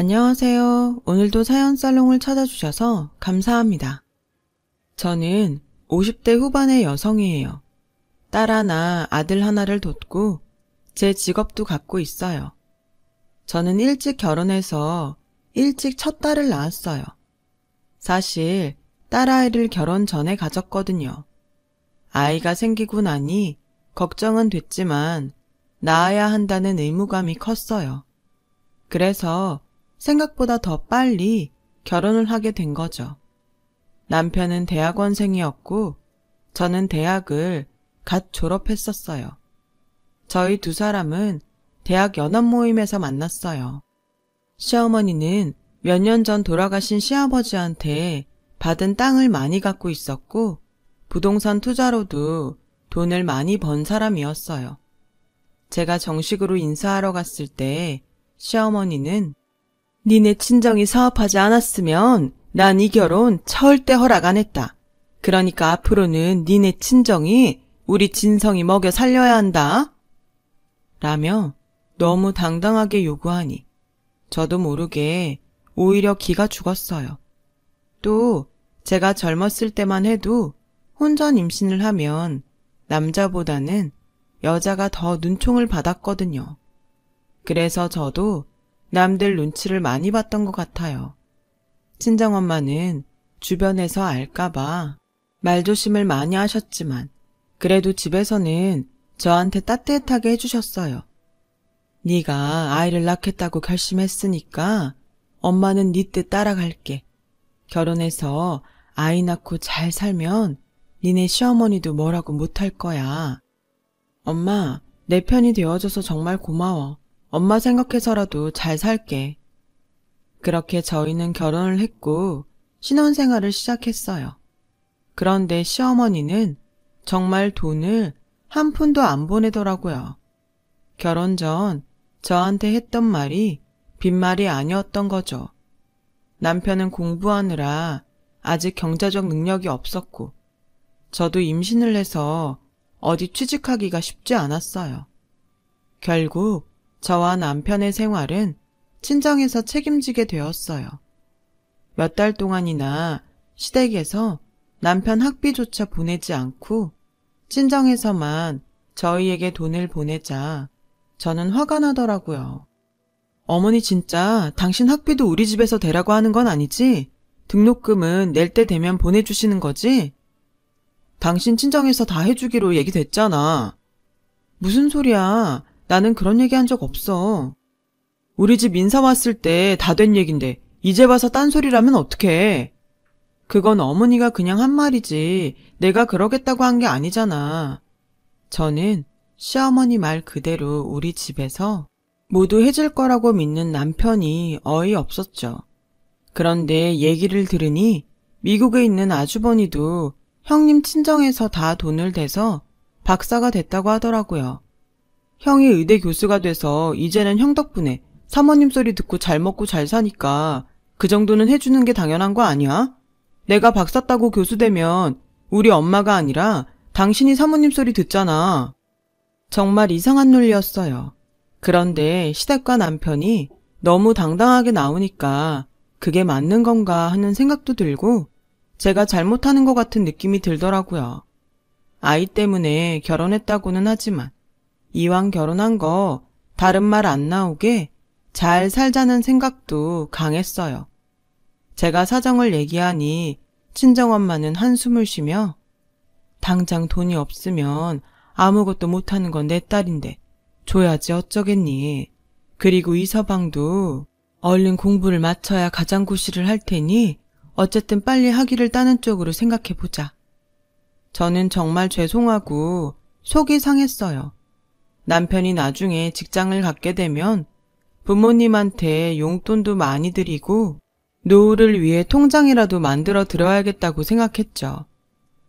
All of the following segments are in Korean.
안녕하세요. 오늘도 사연살롱을 찾아주셔서 감사합니다. 저는 50대 후반의 여성이에요. 딸 하나, 아들 하나를 뒀고 제 직업도 갖고 있어요. 저는 일찍 결혼해서 일찍 첫 딸을 낳았어요. 사실 딸아이를 결혼 전에 가졌거든요. 아이가 생기고 나니 걱정은 됐지만 낳아야 한다는 의무감이 컸어요. 그래서 생각보다 더 빨리 결혼을 하게 된 거죠. 남편은 대학원생이었고 저는 대학을 갓 졸업했었어요. 저희 두 사람은 대학 연합 모임에서 만났어요. 시어머니는 몇 년 전 돌아가신 시아버지한테 받은 땅을 많이 갖고 있었고 부동산 투자로도 돈을 많이 번 사람이었어요. 제가 정식으로 인사하러 갔을 때 시어머니는 니네 친정이 사업하지 않았으면 난 이 결혼 절대 허락 안 했다. 그러니까 앞으로는 니네 친정이 우리 진성이 먹여 살려야 한다. 라며 너무 당당하게 요구하니 저도 모르게 오히려 기가 죽었어요. 또 제가 젊었을 때만 해도 혼전 임신을 하면 남자보다는 여자가 더 눈총을 받았거든요. 그래서 저도 남들 눈치를 많이 봤던 것 같아요. 친정엄마는 주변에서 알까봐 말조심을 많이 하셨지만 그래도 집에서는 저한테 따뜻하게 해주셨어요. 네가 아이를 낳겠다고 결심했으니까 엄마는 네 뜻 따라갈게. 결혼해서 아이 낳고 잘 살면 니네 시어머니도 뭐라고 못할 거야. 엄마, 내 편이 되어줘서 정말 고마워. 엄마 생각해서라도 잘 살게. 그렇게 저희는 결혼을 했고 신혼생활을 시작했어요. 그런데 시어머니는 정말 돈을 한 푼도 안 보내더라고요. 결혼 전 저한테 했던 말이 빈말이 아니었던 거죠. 남편은 공부하느라 아직 경제적 능력이 없었고 저도 임신을 해서 어디 취직하기가 쉽지 않았어요. 결국 저와 남편의 생활은 친정에서 책임지게 되었어요. 몇 달 동안이나 시댁에서 남편 학비조차 보내지 않고 친정에서만 저희에게 돈을 보내자 저는 화가 나더라고요. 어머니 진짜 당신 학비도 우리 집에서 대라고 하는 건 아니지? 등록금은 낼 때 되면 보내주시는 거지? 당신 친정에서 다 해주기로 얘기됐잖아. 무슨 소리야. 나는 그런 얘기 한 적 없어. 우리 집 인사 왔을 때 다 된 얘긴데 이제 와서 딴소리라면 어떡해. 그건 어머니가 그냥 한 말이지 내가 그러겠다고 한 게 아니잖아. 저는 시어머니 말 그대로 우리 집에서 모두 해줄 거라고 믿는 남편이 어이없었죠. 그런데 얘기를 들으니 미국에 있는 아주버니도 형님 친정에서 다 돈을 대서 박사가 됐다고 하더라고요. 형이 의대 교수가 돼서 이제는 형 덕분에 사모님 소리 듣고 잘 먹고 잘 사니까 그 정도는 해주는 게 당연한 거 아니야? 내가 박사 따고 교수 되면 우리 엄마가 아니라 당신이 사모님 소리 듣잖아. 정말 이상한 논리였어요. 그런데 시댁과 남편이 너무 당당하게 나오니까 그게 맞는 건가 하는 생각도 들고 제가 잘못하는 것 같은 느낌이 들더라고요. 아이 때문에 결혼했다고는 하지만 이왕 결혼한 거 다른 말 안 나오게 잘 살자는 생각도 강했어요. 제가 사정을 얘기하니 친정엄마는 한숨을 쉬며 당장 돈이 없으면 아무것도 못하는 건 내 딸인데 줘야지 어쩌겠니. 그리고 이 서방도 얼른 공부를 마쳐야 가장고시를 할 테니 어쨌든 빨리 학위를 따는 쪽으로 생각해보자. 저는 정말 죄송하고 속이 상했어요. 남편이 나중에 직장을 갖게 되면 부모님한테 용돈도 많이 드리고 노후를 위해 통장이라도 만들어 들어야겠다고 생각했죠.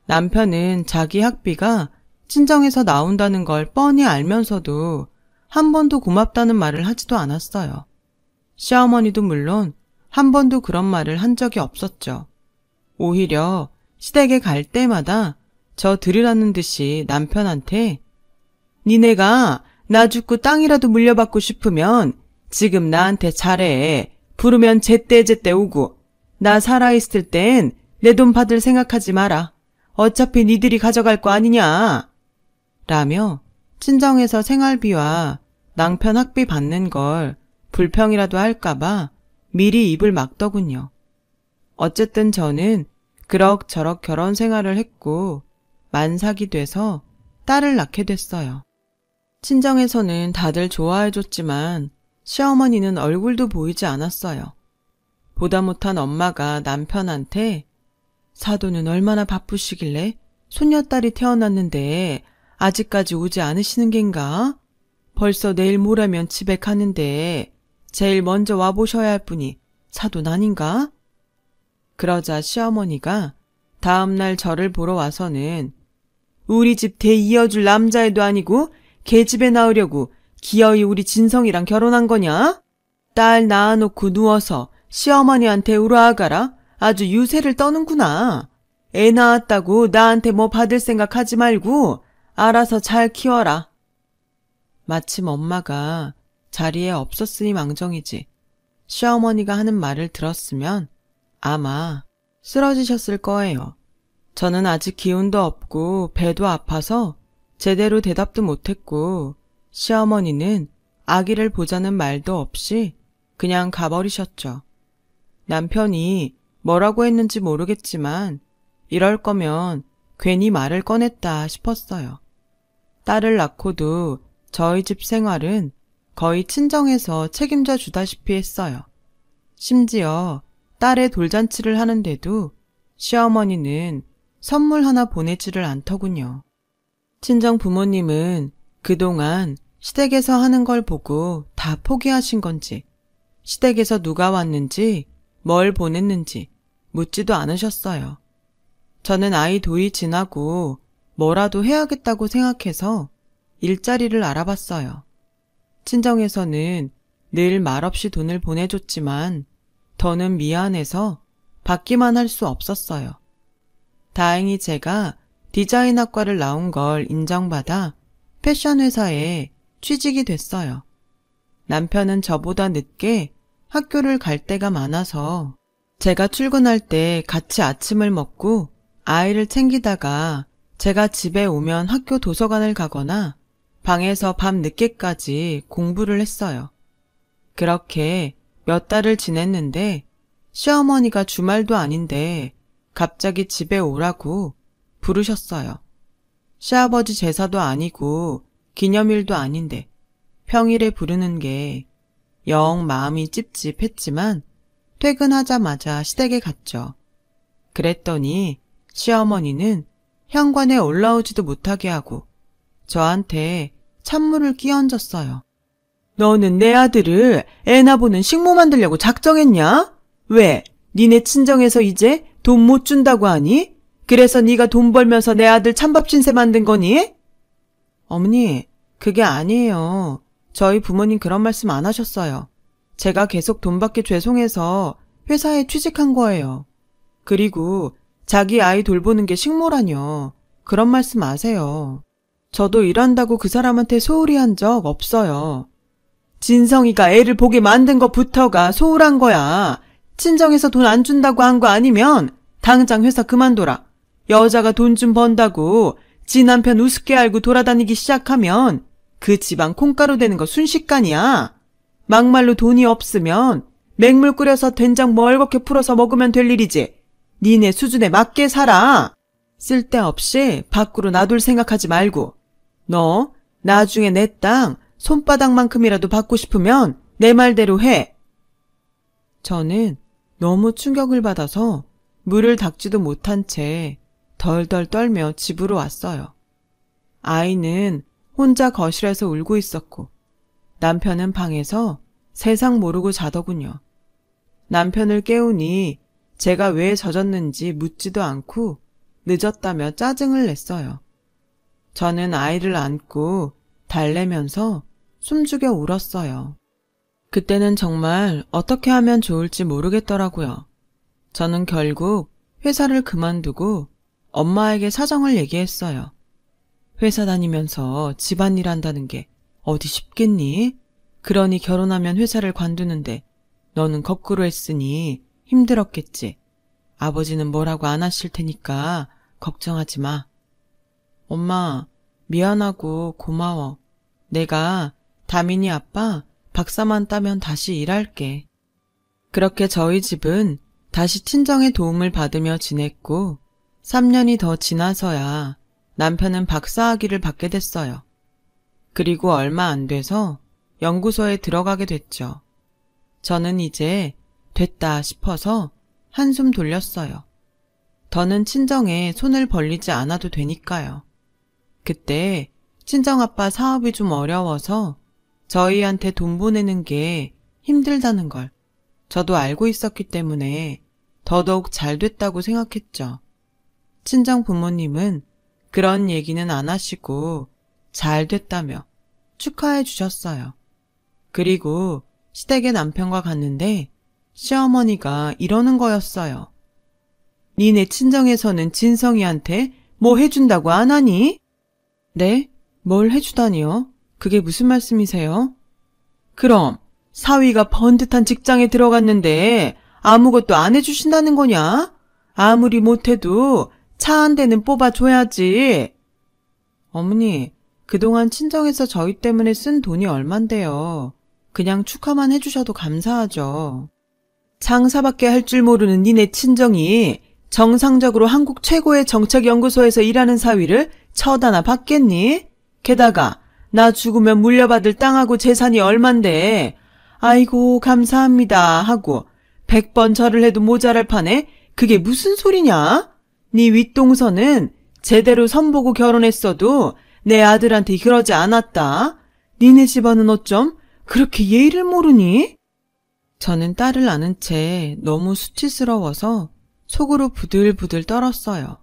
남편은 자기 학비가 친정에서 나온다는 걸 뻔히 알면서도 한 번도 고맙다는 말을 하지도 않았어요. 시어머니도 물론 한 번도 그런 말을 한 적이 없었죠. 오히려 시댁에 갈 때마다 저 들으라는 듯이 남편한테 니네가 나 죽고 땅이라도 물려받고 싶으면 지금 나한테 잘해. 부르면 제때제때 오고 나 살아있을 땐 내 돈 받을 생각하지 마라. 어차피 니들이 가져갈 거 아니냐. 라며 친정에서 생활비와 낭편 학비 받는 걸 불평이라도 할까봐 미리 입을 막더군요. 어쨌든 저는 그럭저럭 결혼 생활을 했고 만삭이 돼서 딸을 낳게 됐어요. 친정에서는 다들 좋아해줬지만 시어머니는 얼굴도 보이지 않았어요. 보다 못한 엄마가 남편한테 사돈은 얼마나 바쁘시길래 손녀딸이 태어났는데 아직까지 오지 않으시는 겐가? 벌써 내일 모레면 집에 가는데 제일 먼저 와보셔야 할 분이 사돈 아닌가? 그러자 시어머니가 다음날 저를 보러 와서는 우리 집 대 이어줄 남자애도 아니고 걔 집에 낳으려고 기어이 우리 진성이랑 결혼한 거냐? 딸 낳아놓고 누워서 시어머니한테 울어아가라. 아주 유세를 떠는구나. 애 낳았다고 나한테 뭐 받을 생각하지 말고 알아서 잘 키워라. 마침 엄마가 자리에 없었으니 망정이지 시어머니가 하는 말을 들었으면 아마 쓰러지셨을 거예요. 저는 아직 기운도 없고 배도 아파서 제대로 대답도 못했고 시어머니는 아기를 보자는 말도 없이 그냥 가버리셨죠. 남편이 뭐라고 했는지 모르겠지만 이럴 거면 괜히 말을 꺼냈다 싶었어요. 딸을 낳고도 저희 집 생활은 거의 친정에서 책임져 주다시피 했어요. 심지어 딸의 돌잔치를 하는데도 시어머니는 선물 하나 보내지를 않더군요. 친정 부모님은 그동안 시댁에서 하는 걸 보고 다 포기하신 건지 시댁에서 누가 왔는지 뭘 보냈는지 묻지도 않으셨어요. 저는 아이 도이 지나고 뭐라도 해야겠다고 생각해서 일자리를 알아봤어요. 친정에서는 늘 말없이 돈을 보내줬지만 더는 미안해서 받기만 할 수 없었어요. 다행히 제가 디자인학과를 나온 걸 인정받아 패션 회사에 취직이 됐어요. 남편은 저보다 늦게 학교를 갈 때가 많아서 제가 출근할 때 같이 아침을 먹고 아이를 챙기다가 제가 집에 오면 학교 도서관을 가거나 방에서 밤 늦게까지 공부를 했어요. 그렇게 몇 달을 지냈는데 시어머니가 주말도 아닌데 갑자기 집에 오라고 부르셨어요. 시아버지 제사도 아니고 기념일도 아닌데 평일에 부르는 게 영 마음이 찝찝했지만 퇴근하자마자 시댁에 갔죠. 그랬더니 시어머니는 현관에 올라오지도 못하게 하고 저한테 찬물을 끼얹었어요. 너는 내 아들을 애나 보는 식모 만들려고 작정했냐? 왜? 니네 친정에서 이제 돈 못 준다고 하니? 그래서 네가 돈 벌면서 내 아들 찬밥 신세 만든 거니? 어머니, 그게 아니에요. 저희 부모님 그런 말씀 안 하셨어요. 제가 계속 돈 받기 죄송해서 회사에 취직한 거예요. 그리고 자기 아이 돌보는 게 식모라뇨. 그런 말씀 마세요. 저도 일한다고 그 사람한테 소홀히 한 적 없어요. 진성이가 애를 보게 만든 것부터가 소홀한 거야. 친정에서 돈 안 준다고 한 거 아니면 당장 회사 그만둬라. 여자가 돈 좀 번다고 지 남편 우습게 알고 돌아다니기 시작하면 그 집안 콩가루 되는 거 순식간이야. 막말로 돈이 없으면 맹물 끓여서 된장 멀겋게 풀어서 먹으면 될 일이지. 니네 수준에 맞게 살아. 쓸데없이 밖으로 놔둘 생각하지 말고. 너 나중에 내 땅 손바닥만큼이라도 받고 싶으면 내 말대로 해. 저는 너무 충격을 받아서 물을 닦지도 못한 채 덜덜 떨며 집으로 왔어요. 아이는 혼자 거실에서 울고 있었고 남편은 방에서 세상 모르고 자더군요. 남편을 깨우니 제가 왜 젖었는지 묻지도 않고 늦었다며 짜증을 냈어요. 저는 아이를 안고 달래면서 숨죽여 울었어요. 그때는 정말 어떻게 하면 좋을지 모르겠더라고요. 저는 결국 회사를 그만두고 엄마에게 사정을 얘기했어요. 회사 다니면서 집안일 한다는 게 어디 쉽겠니? 그러니 결혼하면 회사를 관두는데 너는 거꾸로 했으니 힘들었겠지. 아버지는 뭐라고 안 하실 테니까 걱정하지 마. 엄마, 미안하고 고마워. 내가 다민이 아빠 박사만 따면 다시 일할게. 그렇게 저희 집은 다시 친정의 도움을 받으며 지냈고 3년이 더 지나서야 남편은 박사학위를 받게 됐어요. 그리고 얼마 안 돼서 연구소에 들어가게 됐죠. 저는 이제 됐다 싶어서 한숨 돌렸어요. 더는 친정에 손을 벌리지 않아도 되니까요. 그때 친정아빠 사업이 좀 어려워서 저희한테 돈 보내는 게 힘들다는 걸 저도 알고 있었기 때문에 더더욱 잘 됐다고 생각했죠. 친정 부모님은 그런 얘기는 안 하시고 잘 됐다며 축하해 주셨어요. 그리고 시댁의 남편과 갔는데 시어머니가 이러는 거였어요. 니네 친정에서는 진성이한테 뭐 해준다고 안 하니? 네? 뭘 해주다니요? 그게 무슨 말씀이세요? 그럼 사위가 번듯한 직장에 들어갔는데 아무것도 안 해주신다는 거냐? 아무리 못해도 차 한 대는 뽑아줘야지. 어머니, 그동안 친정에서 저희 때문에 쓴 돈이 얼만데요. 그냥 축하만 해주셔도 감사하죠. 장사밖에 할 줄 모르는 니네 친정이 정상적으로 한국 최고의 정책연구소에서 일하는 사위를 쳐다나 받겠니? 게다가 나 죽으면 물려받을 땅하고 재산이 얼만데 아이고 감사합니다 하고 100번 절을 해도 모자랄 판에 그게 무슨 소리냐? 네 윗동서는 제대로 선보고 결혼했어도 내 아들한테 그러지 않았다. 니네 집안은 어쩜 그렇게 예의를 모르니? 저는 딸을 아는 채 너무 수치스러워서 속으로 부들부들 떨었어요.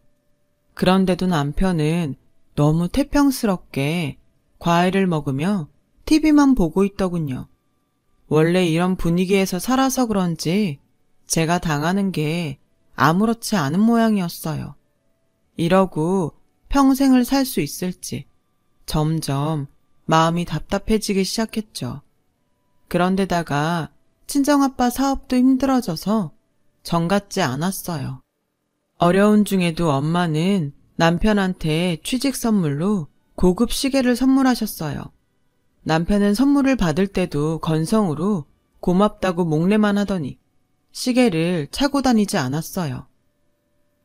그런데도 남편은 너무 태평스럽게 과일을 먹으며 TV만 보고 있더군요. 원래 이런 분위기에서 살아서 그런지 제가 당하는 게 아무렇지 않은 모양이었어요. 이러고 평생을 살 수 있을지 점점 마음이 답답해지기 시작했죠. 그런데다가 친정아빠 사업도 힘들어져서 정 같지 않았어요. 어려운 중에도 엄마는 남편한테 취직 선물로 고급 시계를 선물하셨어요. 남편은 선물을 받을 때도 건성으로 고맙다고 목례만 하더니 시계를 차고 다니지 않았어요.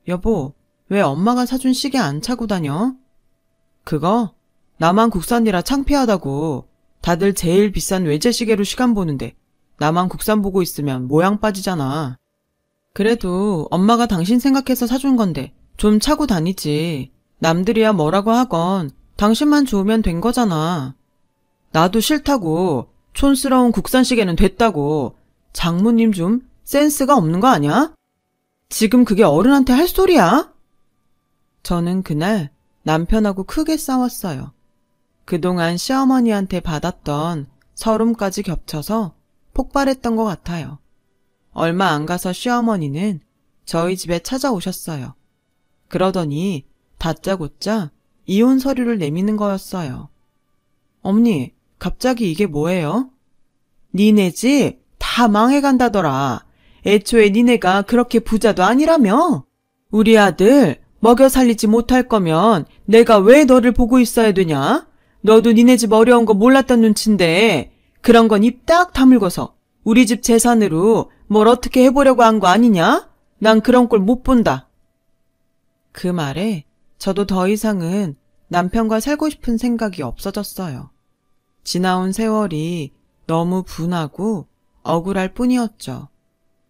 여보, 왜 엄마가 사준 시계 안 차고 다녀? 그거 나만 국산이라 창피하다고. 다들 제일 비싼 외제 시계로 시간 보는데 나만 국산 보고 있으면 모양 빠지잖아. 그래도 엄마가 당신 생각해서 사준 건데 좀 차고 다니지. 남들이야 뭐라고 하건 당신만 좋으면 된 거잖아. 나도 싫다고. 촌스러운 국산 시계는 됐다고. 장모님 좀 센스가 없는 거 아니야? 지금 그게 어른한테 할 소리야? 저는 그날 남편하고 크게 싸웠어요. 그동안 시어머니한테 받았던 서름까지 겹쳐서 폭발했던 것 같아요. 얼마 안 가서 시어머니는 저희 집에 찾아오셨어요. 그러더니 다짜고짜 이혼 서류를 내미는 거였어요. 어머니, 갑자기 이게 뭐예요? 니네 집 다 망해간다더라. 애초에 니네가 그렇게 부자도 아니라며? 우리 아들 먹여 살리지 못할 거면 내가 왜 너를 보고 있어야 되냐? 너도 니네 집 어려운 거 몰랐던 눈치인데 그런 건 입 딱 다물고서 우리 집 재산으로 뭘 어떻게 해보려고 한 거 아니냐? 난 그런 꼴 못 본다. 그 말에 저도 더 이상은 남편과 살고 싶은 생각이 없어졌어요. 지나온 세월이 너무 분하고 억울할 뿐이었죠.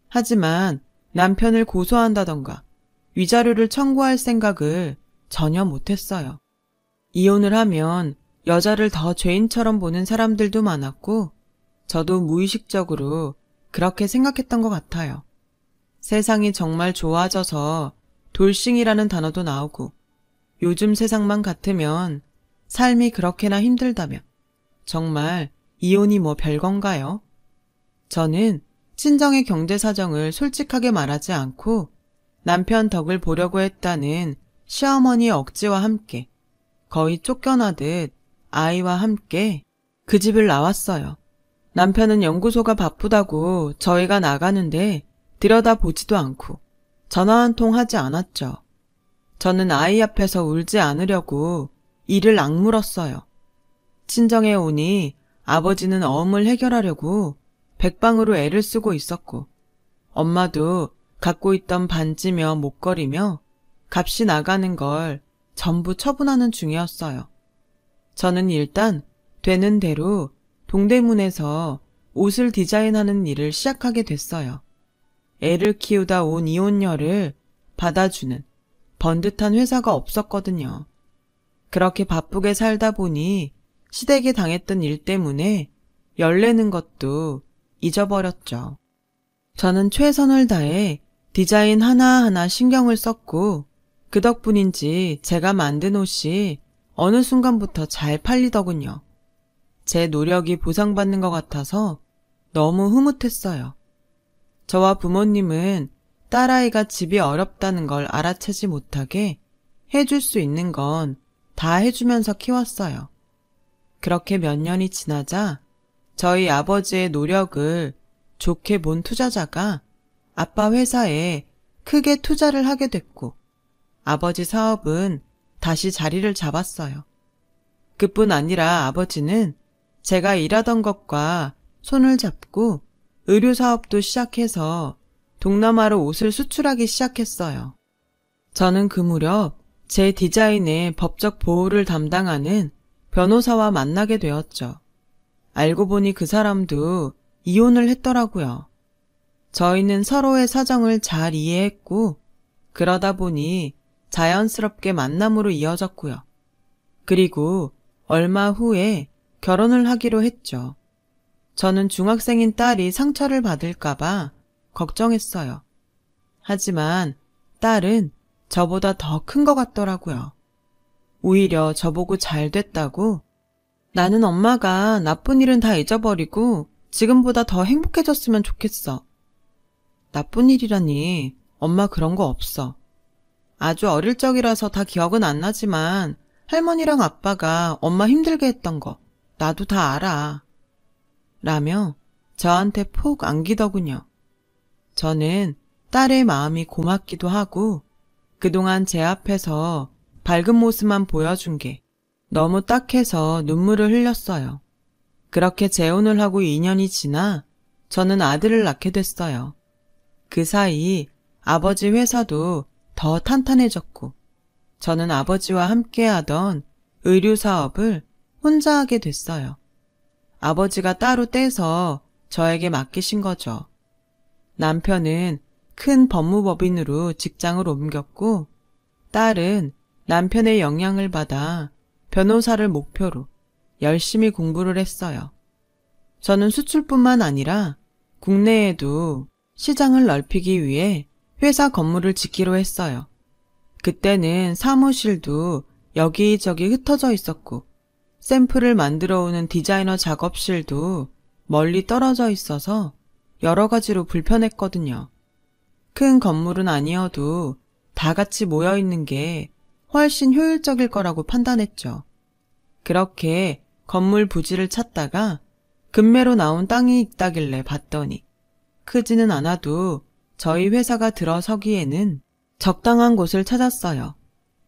하지만 남편을 고소한다던가 위자료를 청구할 생각을 전혀 못했어요. 이혼을 하면 여자를 더 죄인처럼 보는 사람들도 많았고 저도 무의식적으로 그렇게 생각했던 것 같아요. 세상이 정말 좋아져서 돌싱이라는 단어도 나오고 요즘 세상만 같으면 삶이 그렇게나 힘들다면 정말 이혼이 뭐 별건가요? 저는 친정의 경제 사정을 솔직하게 말하지 않고 남편 덕을 보려고 했다는 시어머니의 억지와 함께 거의 쫓겨나듯 아이와 함께 그 집을 나왔어요. 남편은 연구소가 바쁘다고 저희가 나가는데 들여다보지도 않고 전화 한 통 하지 않았죠. 저는 아이 앞에서 울지 않으려고 이를 악물었어요. 친정에 오니 아버지는 어음을 해결하려고 백방으로 애를 쓰고 있었고 엄마도 갖고 있던 반지며 목걸이며 값이 나가는 걸 전부 처분하는 중이었어요. 저는 일단 되는 대로 동대문에서 옷을 디자인하는 일을 시작하게 됐어요. 애를 키우다 온 이혼녀를 받아주는 번듯한 회사가 없었거든요. 그렇게 바쁘게 살다 보니 시댁에 당했던 일 때문에 열내는 것도 잊어버렸죠. 저는 최선을 다해 디자인 하나하나 신경을 썼고 그 덕분인지 제가 만든 옷이 어느 순간부터 잘 팔리더군요. 제 노력이 보상받는 것 같아서 너무 흐뭇했어요. 저와 부모님은 딸아이가 집이 어렵다는 걸 알아채지 못하게 해줄 수 있는 건 다 해주면서 키웠어요. 그렇게 몇 년이 지나자 저희 아버지의 노력을 좋게 본 투자자가 아빠 회사에 크게 투자를 하게 됐고 아버지 사업은 다시 자리를 잡았어요. 그뿐 아니라 아버지는 제가 일하던 것과 손을 잡고 의류 사업도 시작해서 동남아로 옷을 수출하기 시작했어요. 저는 그 무렵 제 디자인의 법적 보호를 담당하는 변호사와 만나게 되었죠. 알고 보니 그 사람도 이혼을 했더라고요. 저희는 서로의 사정을 잘 이해했고 그러다 보니 자연스럽게 만남으로 이어졌고요. 그리고 얼마 후에 결혼을 하기로 했죠. 저는 중학생인 딸이 상처를 받을까봐 걱정했어요. 하지만 딸은 저보다 더 큰 것 같더라고요. 오히려 저보고 잘 됐다고 나는 엄마가 나쁜 일은 다 잊어버리고 지금보다 더 행복해졌으면 좋겠어. 나쁜 일이라니 엄마 그런 거 없어. 아주 어릴 적이라서 다 기억은 안 나지만 할머니랑 아빠가 엄마 힘들게 했던 거 나도 다 알아. 라며 저한테 폭 안기더군요. 저는 딸의 마음이 고맙기도 하고 그동안 제 앞에서 밝은 모습만 보여준 게 너무 딱해서 눈물을 흘렸어요. 그렇게 재혼을 하고 2년이 지나 저는 아들을 낳게 됐어요. 그 사이 아버지 회사도 더 탄탄해졌고 저는 아버지와 함께 하던 의류 사업을 혼자 하게 됐어요. 아버지가 따로 떼서 저에게 맡기신 거죠. 남편은 큰 법무법인으로 직장을 옮겼고 딸은 남편의 영향을 받아 변호사를 목표로 열심히 공부를 했어요. 저는 수출뿐만 아니라 국내에도 시장을 넓히기 위해 회사 건물을 짓기로 했어요. 그때는 사무실도 여기저기 흩어져 있었고 샘플을 만들어 오는 디자이너 작업실도 멀리 떨어져 있어서 여러 가지로 불편했거든요. 큰 건물은 아니어도 다 같이 모여 있는 게 훨씬 효율적일 거라고 판단했죠. 그렇게 건물 부지를 찾다가 금매로 나온 땅이 있다길래 봤더니 크지는 않아도 저희 회사가 들어서기에는 적당한 곳을 찾았어요.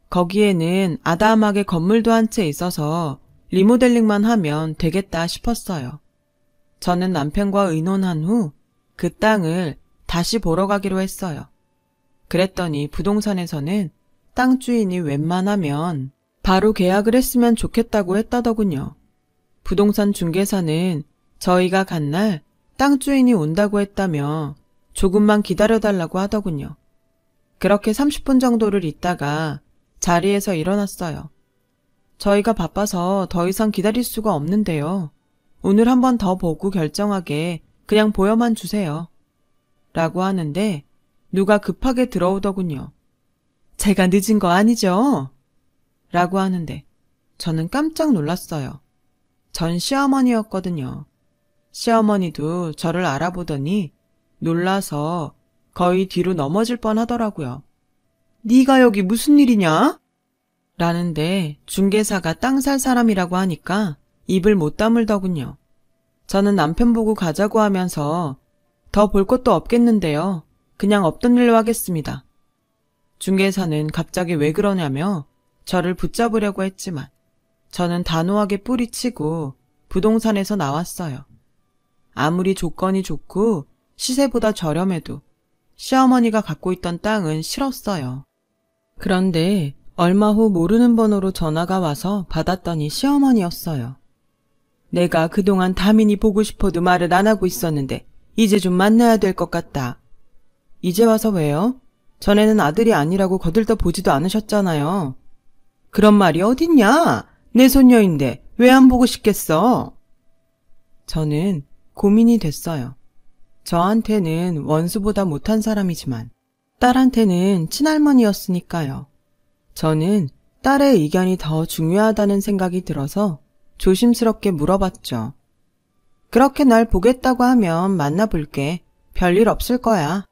거기에는 아담하게 건물도 한 채 있어서 리모델링만 하면 되겠다 싶었어요. 저는 남편과 의논한 후 그 땅을 다시 보러 가기로 했어요. 그랬더니 부동산에서는 땅 주인이 웬만하면 바로 계약을 했으면 좋겠다고 했다더군요. 부동산 중개사는 저희가 간 날 땅 주인이 온다고 했다며 조금만 기다려달라고 하더군요. 그렇게 30분 정도를 있다가 자리에서 일어났어요. 저희가 바빠서 더 이상 기다릴 수가 없는데요. 오늘 한 번 더 보고 결정하게 그냥 보여만 주세요. 라고 하는데 누가 급하게 들어오더군요. 제가 늦은 거 아니죠? 라고 하는데 저는 깜짝 놀랐어요. 전 시어머니였거든요. 시어머니도 저를 알아보더니 놀라서 거의 뒤로 넘어질 뻔하더라고요. 네가 여기 무슨 일이냐? 라는데 중개사가 땅 살 사람이라고 하니까 입을 못 다물더군요. 저는 남편 보고 가자고 하면서 더 볼 것도 없겠는데요. 그냥 없던 일로 하겠습니다. 중개사는 갑자기 왜 그러냐며 저를 붙잡으려고 했지만 저는 단호하게 뿌리치고 부동산에서 나왔어요. 아무리 조건이 좋고 시세보다 저렴해도 시어머니가 갖고 있던 땅은 싫었어요. 그런데 얼마 후 모르는 번호로 전화가 와서 받았더니 시어머니였어요. 내가 그동안 다민이 보고 싶어도 말을 안 하고 있었는데 이제 좀 만나야 될 것 같다. 이제 와서 왜요? 전에는 아들이 아니라고 거들떠 보지도 않으셨잖아요. 그런 말이 어딨냐? 내 손녀인데 왜 안 보고 싶겠어? 저는 고민이 됐어요. 저한테는 원수보다 못한 사람이지만 딸한테는 친할머니였으니까요. 저는 딸의 의견이 더 중요하다는 생각이 들어서 조심스럽게 물어봤죠. 그렇게 날 보겠다고 하면 만나볼게. 별일 없을 거야.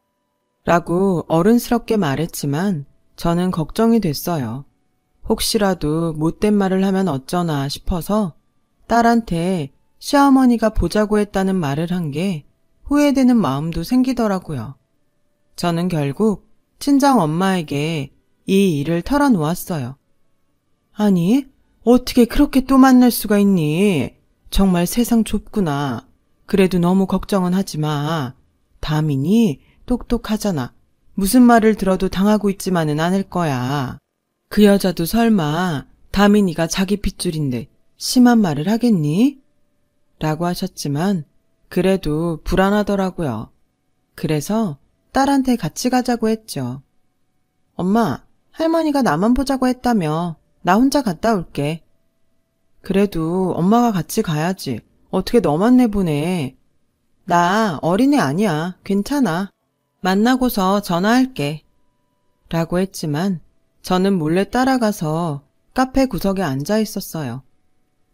라고 어른스럽게 말했지만 저는 걱정이 됐어요. 혹시라도 못된 말을 하면 어쩌나 싶어서 딸한테 시어머니가 보자고 했다는 말을 한 게 후회되는 마음도 생기더라고요. 저는 결국 친정 엄마에게 이 일을 털어놓았어요. 아니, 어떻게 그렇게 또 만날 수가 있니? 정말 세상 좁구나. 그래도 너무 걱정은 하지 마. 다민이 똑똑하잖아. 무슨 말을 들어도 당하고 있지만은 않을 거야. 그 여자도 설마 다민이가 자기 핏줄인데 심한 말을 하겠니? 라고 하셨지만 그래도 불안하더라고요. 그래서 딸한테 같이 가자고 했죠. 엄마, 할머니가 나만 보자고 했다며. 나 혼자 갔다 올게. 그래도 엄마가 같이 가야지. 어떻게 너만 내보내. 나 어린애 아니야. 괜찮아. 만나고서 전화할게. 라고 했지만 저는 몰래 따라가서 카페 구석에 앉아 있었어요.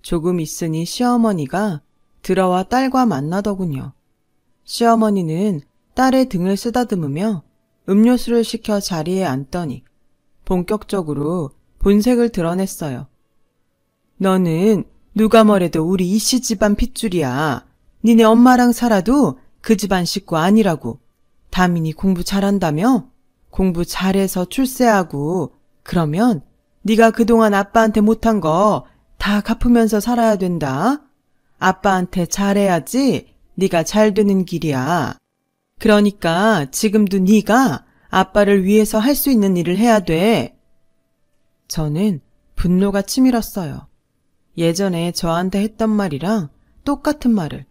조금 있으니 시어머니가 들어와 딸과 만나더군요. 시어머니는 딸의 등을 쓰다듬으며 음료수를 시켜 자리에 앉더니 본격적으로 본색을 드러냈어요. 너는 누가 뭐래도 우리 이씨 집안 핏줄이야. 니네 엄마랑 살아도 그 집안 식구 아니라고. 다민이 공부 잘한다며? 공부 잘해서 출세하고 그러면 네가 그동안 아빠한테 못한 거 다 갚으면서 살아야 된다. 아빠한테 잘해야지 네가 잘 되는 길이야. 그러니까 지금도 네가 아빠를 위해서 할 수 있는 일을 해야 돼. 저는 분노가 치밀었어요. 예전에 저한테 했던 말이랑 똑같은 말을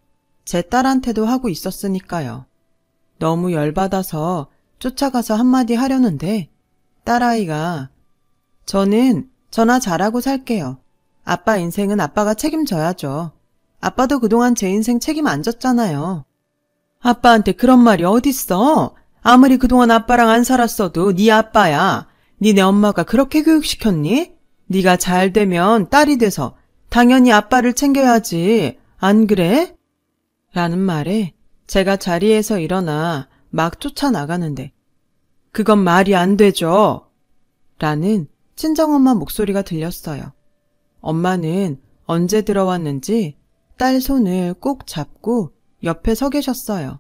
제 딸한테도 하고 있었으니까요. 너무 열받아서 쫓아가서 한마디 하려는데 딸아이가 저는 전화 잘하고 살게요. 아빠 인생은 아빠가 책임져야죠. 아빠도 그동안 제 인생 책임 안 졌잖아요. 아빠한테 그런 말이 어딨어? 아무리 그동안 아빠랑 안 살았어도 네 아빠야. 니네 엄마가 그렇게 교육시켰니? 네가 잘 되면 딸이 돼서 당연히 아빠를 챙겨야지. 안 그래? 라는 말에 제가 자리에서 일어나 막 쫓아나가는데 그건 말이 안 되죠. 라는 친정엄마 목소리가 들렸어요. 엄마는 언제 들어왔는지 딸 손을 꼭 잡고 옆에 서 계셨어요.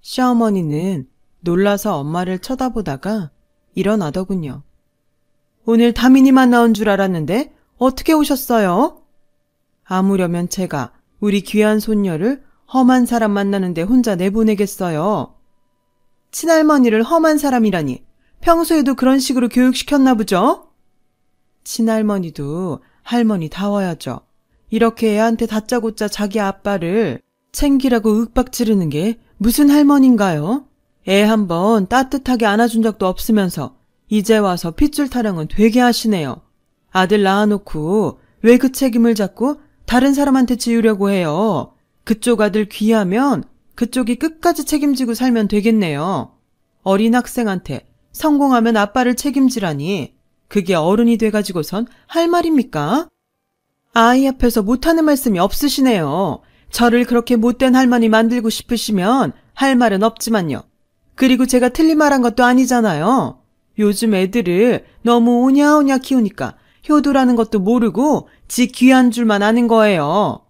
시어머니는 놀라서 엄마를 쳐다보다가 일어나더군요. 오늘 다민이만 나온 줄 알았는데 어떻게 오셨어요? 아무려면 제가 우리 귀한 손녀를 험한 사람 만나는데 혼자 내보내겠어요. 친할머니를 험한 사람이라니 평소에도 그런 식으로 교육시켰나 보죠? 친할머니도 할머니다워야죠. 이렇게 애한테 다짜고짜 자기 아빠를 챙기라고 윽박지르는 게 무슨 할머니인가요? 애 한번 따뜻하게 안아준 적도 없으면서 이제 와서 핏줄 타령은 되게 하시네요. 아들 낳아놓고 왜 그 책임을 잡고 다른 사람한테 지우려고 해요. 그쪽 아들 귀하면 그쪽이 끝까지 책임지고 살면 되겠네요. 어린 학생한테 성공하면 아빠를 책임지라니 그게 어른이 돼가지고선 할 말입니까? 아이 앞에서 못하는 말씀이 없으시네요. 저를 그렇게 못된 할머니 만들고 싶으시면 할 말은 없지만요. 그리고 제가 틀린 말한 것도 아니잖아요. 요즘 애들을 너무 오냐오냐 키우니까 효도라는 것도 모르고 지 귀한 줄만 아는 거예요.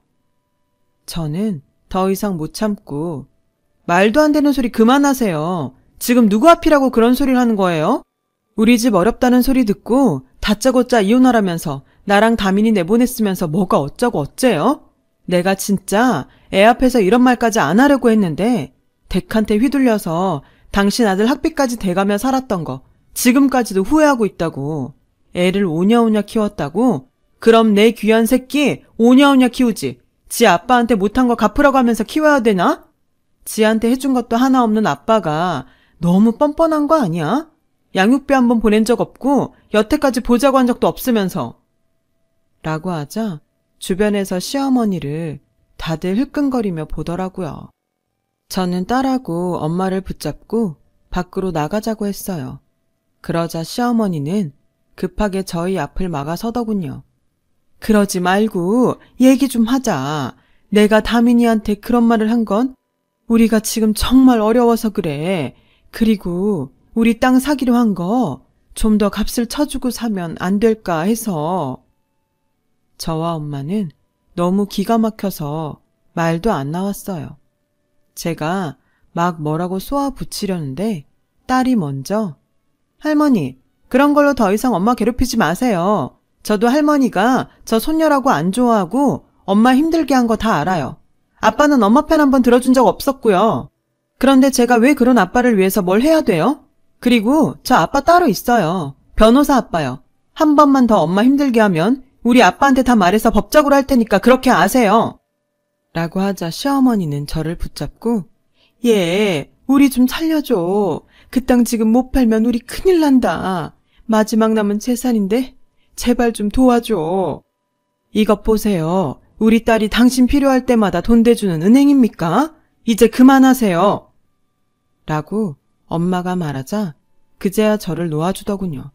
저는 더 이상 못 참고 말도 안 되는 소리 그만하세요. 지금 누구 앞이라고 그런 소리를 하는 거예요? 우리 집 어렵다는 소리 듣고 다짜고짜 이혼하라면서 나랑 다민이 내보냈으면서 뭐가 어쩌고 어째요? 내가 진짜 애 앞에서 이런 말까지 안 하려고 했는데 댁한테 휘둘려서 당신 아들 학비까지 대가며 살았던 거 지금까지도 후회하고 있다고. 애를 오냐오냐 키웠다고? 그럼 내 귀한 새끼 오냐오냐 키우지. 지 아빠한테 못한 거 갚으라고 하면서 키워야 되나? 지한테 해준 것도 하나 없는 아빠가 너무 뻔뻔한 거 아니야? 양육비 한번 보낸 적 없고 여태까지 보자고 한 적도 없으면서. 라고 하자 주변에서 시어머니를 다들 흘끈거리며 보더라고요. 저는 딸하고 엄마를 붙잡고 밖으로 나가자고 했어요. 그러자 시어머니는 급하게 저희 앞을 막아서더군요. 그러지 말고 얘기 좀 하자. 내가 다민이한테 그런 말을 한 건 우리가 지금 정말 어려워서 그래. 그리고 우리 땅 사기로 한 거 좀 더 값을 쳐주고 사면 안 될까 해서. 저와 엄마는 너무 기가 막혀서 말도 안 나왔어요. 제가 막 뭐라고 쏘아붙이려는데 딸이 먼저 할머니, 그런 걸로 더 이상 엄마 괴롭히지 마세요. 저도 할머니가 저 손녀라고 안 좋아하고 엄마 힘들게 한 거 다 알아요. 아빠는 엄마 편 한번 들어준 적 없었고요. 그런데 제가 왜 그런 아빠를 위해서 뭘 해야 돼요? 그리고 저 아빠 따로 있어요. 변호사 아빠요. 한 번만 더 엄마 힘들게 하면 우리 아빠한테 다 말해서 법적으로 할 테니까 그렇게 아세요. 라고 하자 시어머니는 저를 붙잡고 얘, 우리 좀 살려줘. 그 땅 지금 못 팔면 우리 큰일 난다. 마지막 남은 재산인데 제발 좀 도와줘. 이것 보세요. 우리 딸이 당신 필요할 때마다 돈 대주는 은행입니까? 이제 그만하세요. 라고 엄마가 말하자 그제야 저를 놓아주더군요.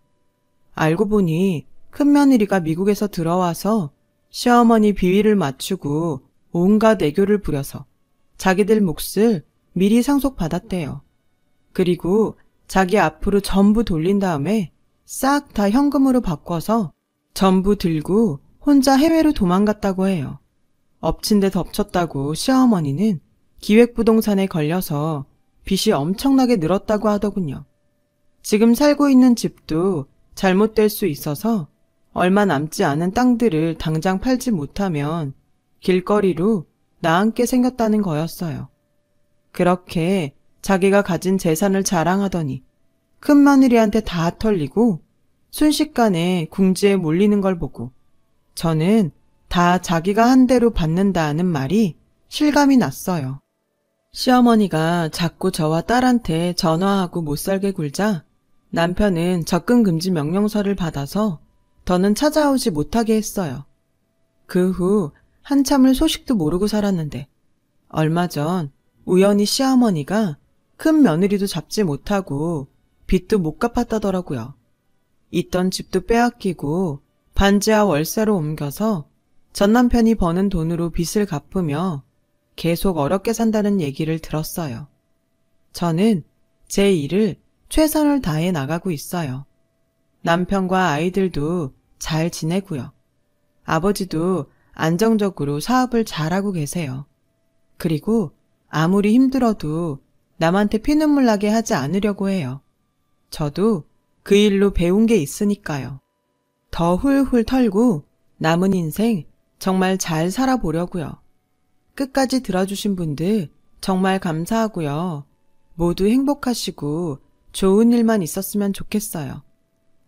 알고 보니 큰며느리가 미국에서 들어와서 시어머니 비위를 맞추고 온갖 애교를 부려서 자기들 몫을 미리 상속받았대요. 그리고 자기 앞으로 전부 돌린 다음에 싹 다 현금으로 바꿔서 전부 들고 혼자 해외로 도망갔다고 해요. 엎친 데 덮쳤다고 시어머니는 기획부동산에 걸려서 빚이 엄청나게 늘었다고 하더군요. 지금 살고 있는 집도 잘못될 수 있어서 얼마 남지 않은 땅들을 당장 팔지 못하면 길거리로 나앉게 생겼다는 거였어요. 그렇게 자기가 가진 재산을 자랑하더니 큰며느리한테 다 털리고 순식간에 궁지에 몰리는 걸 보고 저는 다 자기가 한 대로 받는다는 말이 실감이 났어요. 시어머니가 자꾸 저와 딸한테 전화하고 못 살게 굴자 남편은 접근 금지 명령서를 받아서 더는 찾아오지 못하게 했어요. 그 후 한참을 소식도 모르고 살았는데 얼마 전 우연히 시어머니가 큰 며느리도 잡지 못하고 빚도 못 갚았다더라고요. 있던 집도 빼앗기고 반지하 월세로 옮겨서 전 남편이 버는 돈으로 빚을 갚으며 계속 어렵게 산다는 얘기를 들었어요. 저는 제 일을 최선을 다해 나가고 있어요. 남편과 아이들도 잘 지내고요. 아버지도 안정적으로 사업을 잘하고 계세요. 그리고 아무리 힘들어도 남한테 피눈물 나게 하지 않으려고 해요. 저도 그 일로 배운 게 있으니까요. 더 훌훌 털고 남은 인생 정말 잘 살아보려고요. 끝까지 들어주신 분들 정말 감사하고요. 모두 행복하시고 좋은 일만 있었으면 좋겠어요.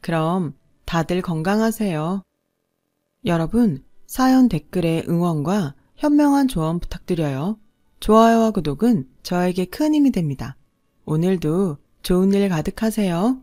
그럼 다들 건강하세요. 여러분, 사연 댓글에 응원과 현명한 조언 부탁드려요. 좋아요와 구독은 저에게 큰 힘이 됩니다. 오늘도 좋은 일 가득하세요.